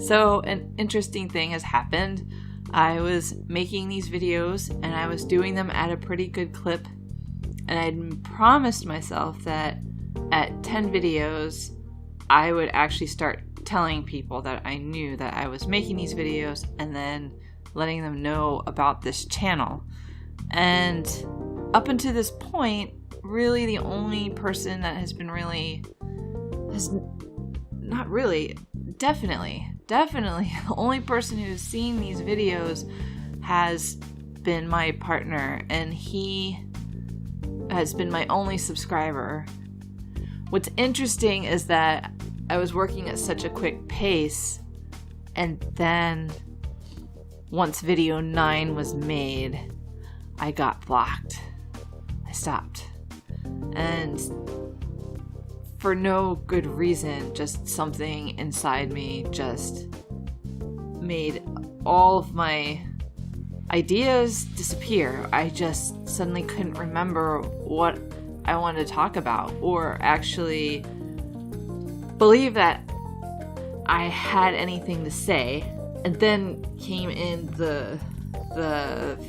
So an interesting thing has happened. I was making these videos and I was doing them at a pretty good clip, and I'd promised myself that at 10 videos I would actually start telling people that I knew that I was making these videos and then letting them know about this channel. And up until this point, really the only person that has been definitely the only person who's seen these videos has been my partner, and he has been my only subscriber. What's interesting is that I was working at such a quick pace, and then once video 9 was made, I got blocked. I stopped. And for no good reason, just something inside me just made all of my ideas disappear. I just suddenly couldn't remember what I wanted to talk about, or actually believe that I had anything to say. And then came in the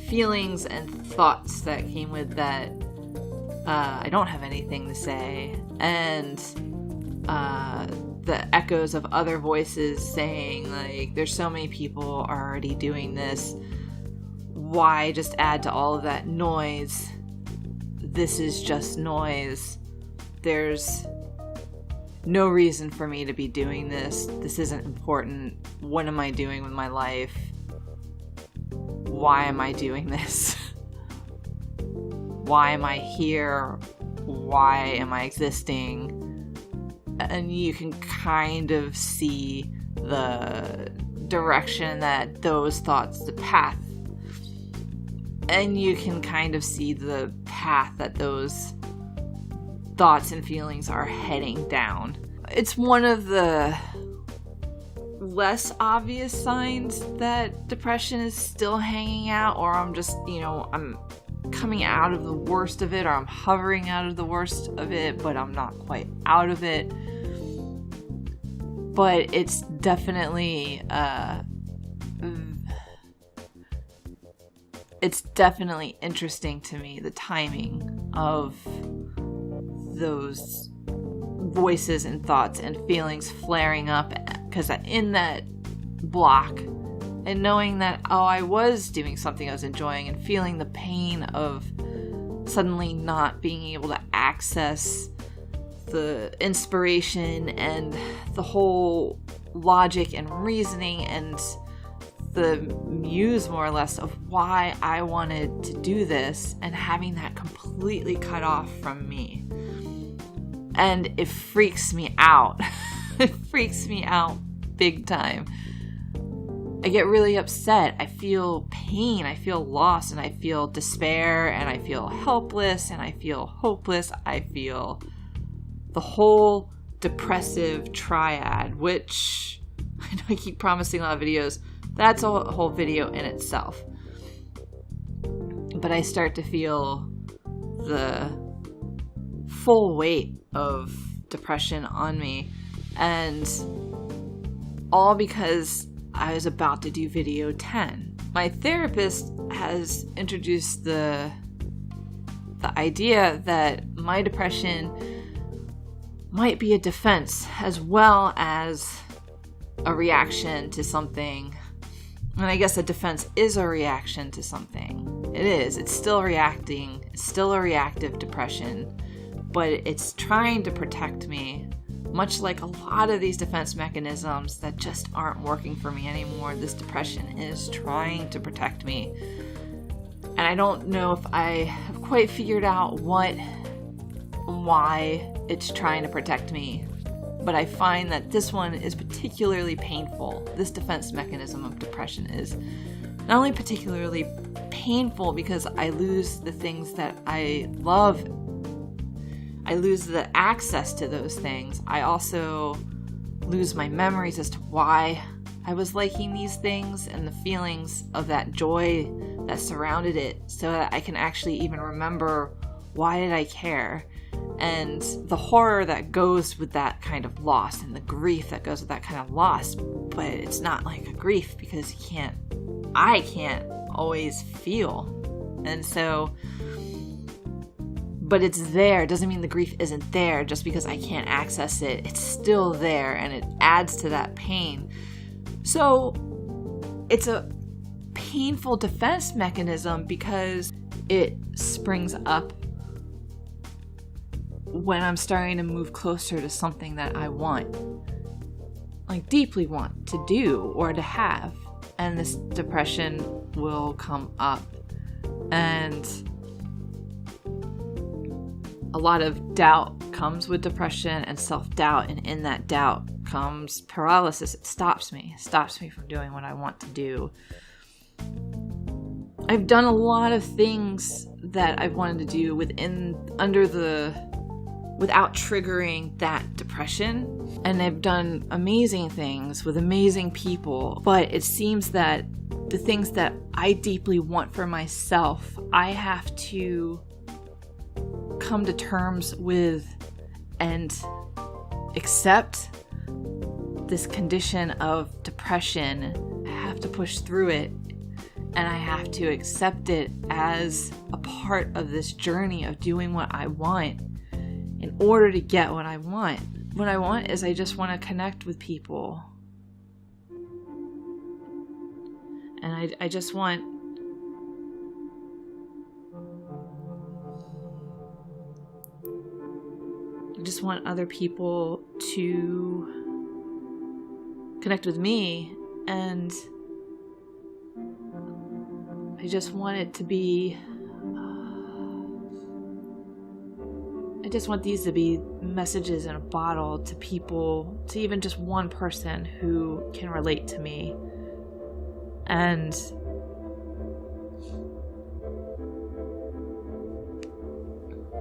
feelings and thoughts that came with that. I don't have anything to say, and the echoes of other voices saying, like, there's so many people already doing this, why just add to all of that noise? This is just noise. There's no reason for me to be doing this. This isn't important. What am I doing with my life? Why am I doing this? Why am I here? Why am I existing? And you can kind of see the direction that those thoughts, the path, and you can kind of see the path that those thoughts and feelings are heading down. It's one of the less obvious signs that depression is still hanging out, or I'm just, I'm coming out of the worst of it, or I'm hovering out of the worst of it, but I'm not quite out of it. But it's definitely interesting to me, the timing of those voices and thoughts and feelings flaring up, because in that block, and knowing that, I was doing something I was enjoying, and feeling the pain of suddenly not being able to access the inspiration and the whole logic and reasoning and the muse, more or less, of why I wanted to do this, and having that completely cut off from me. And it freaks me out. It freaks me out big time. I get really upset. I feel pain. I feel loss, and I feel despair, and I feel helpless, and I feel hopeless. I feel the whole depressive triad, which I know I keep promising a lot of videos. That's a whole video in itself. But I start to feel the full weight of depression on me, and all because I was about to do video 10. My therapist has introduced the idea that my depression might be a defense as well as a reaction to something. And I guess a defense is a reaction to something. It is. It's still reacting. It's still a reactive depression. But it's trying to protect me, much like a lot of these defense mechanisms that just aren't working for me anymore. This depression is trying to protect me. And I don't know if I have quite figured out why it's trying to protect me. But I find that this one is particularly painful. This defense mechanism of depression is not only particularly painful because I lose the things that I love, I lose the access to those things. I also lose my memories as to why I was liking these things and the feelings of that joy that surrounded it, so that I can actually even remember, why did I care? and the horror that goes with that kind of loss and the grief that goes with that kind of loss. But it's not like a grief because I can't always feel. And so, but it's there. It doesn't mean the grief isn't there just because I can't access it. It's still there, and it adds to that pain. So it's a painful defense mechanism because it springs up when I'm starting to move closer to something that I want, like deeply want to do or to have. And this depression will come up, and a lot of doubt comes with depression and self-doubt, and in that doubt comes paralysis. It stops me from doing what I want to do. I've done a lot of things that I've wanted to do without triggering that depression, and I've done amazing things with amazing people, but it seems that the things that I deeply want for myself, I have to come to terms with and accept this condition of depression. I have to push through it, and I have to accept it as a part of this journey of doing what I want in order to get what I want. What I want is I just want to connect with people. And I just want other people to connect with me, and I just want it to be, I just want these to be messages in a bottle to people, to even just one person who can relate to me. And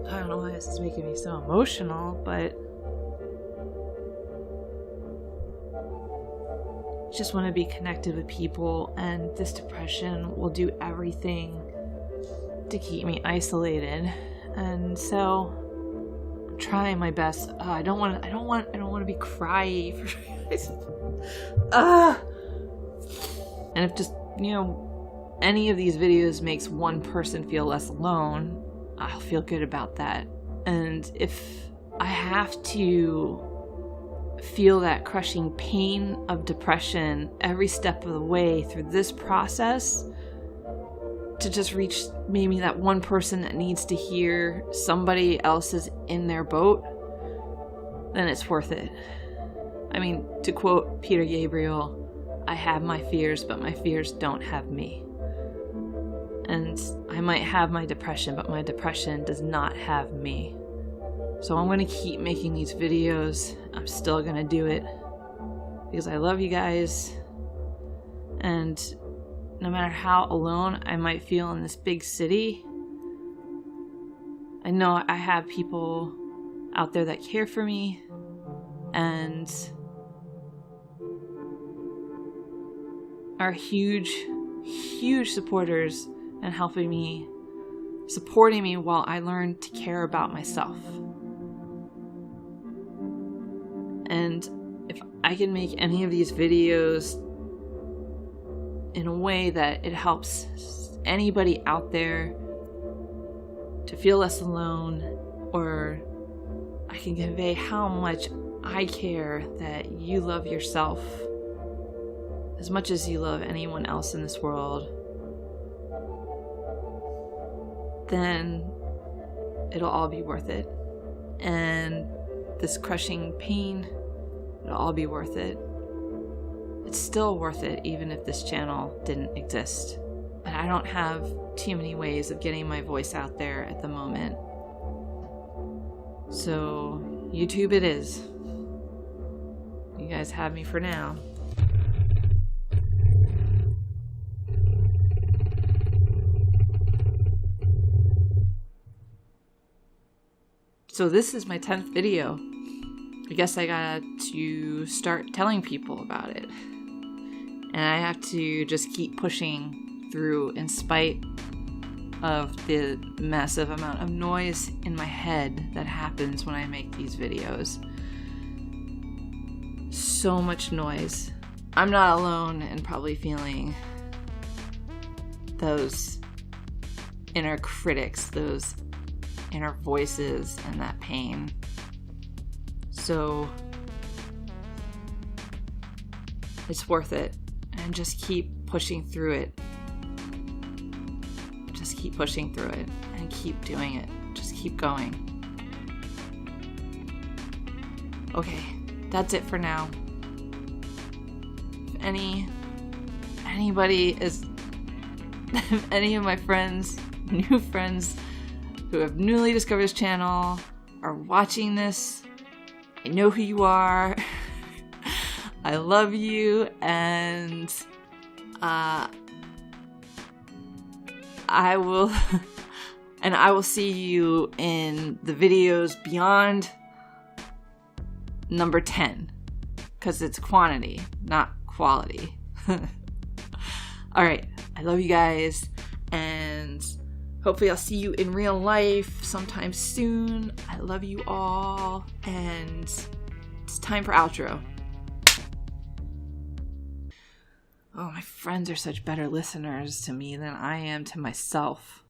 I don't know why this is making me so emotional, but I just want to be connected with people, and this depression will do everything to keep me isolated. And so I'm trying my best. I don't want to be cryy for And if just, any of these videos makes one person feel less alone, I'll feel good about that. And if I have to feel that crushing pain of depression every step of the way through this process to just reach maybe that one person that needs to hear somebody else is in their boat, then it's worth it. I mean, to quote Peter Gabriel, I have my fears, but my fears don't have me. And I might have my depression, but my depression does not have me. So I'm going to keep making these videos. I'm still going to do it because I love you guys. And no matter how alone I might feel in this big city, I know I have people out there that care for me and are huge supporters and supporting me while I learn to care about myself. And if I can make any of these videos in a way that it helps anybody out there to feel less alone, or I can convey how much I care that you love yourself as much as you love anyone else in this world, then it'll all be worth it. And this crushing pain, it'll all be worth it. It's still worth it even if this channel didn't exist. But I don't have too many ways of getting my voice out there at the moment. So YouTube it is. You guys have me for now. So this is my 10th video. I guess I got to start telling people about it. And I have to just keep pushing through in spite of the massive amount of noise in my head that happens when I make these videos. So much noise. I'm not alone in probably feeling those inner critics, those inner voices, and that pain. So it's worth it, and just keep pushing through it. Just keep pushing through it and keep doing it. Just keep going. Okay, that's it for now. If anybody is, if any of my friends, new friends who have newly discovered this channel are watching this, I know who you are. I love you, and I will see you in the videos beyond number 10, because it's quantity, not quality. All right, I love you guys, and hopefully I'll see you in real life sometime soon. I love you all, and it's time for outro. Oh, my friends are such better listeners to me than I am to myself.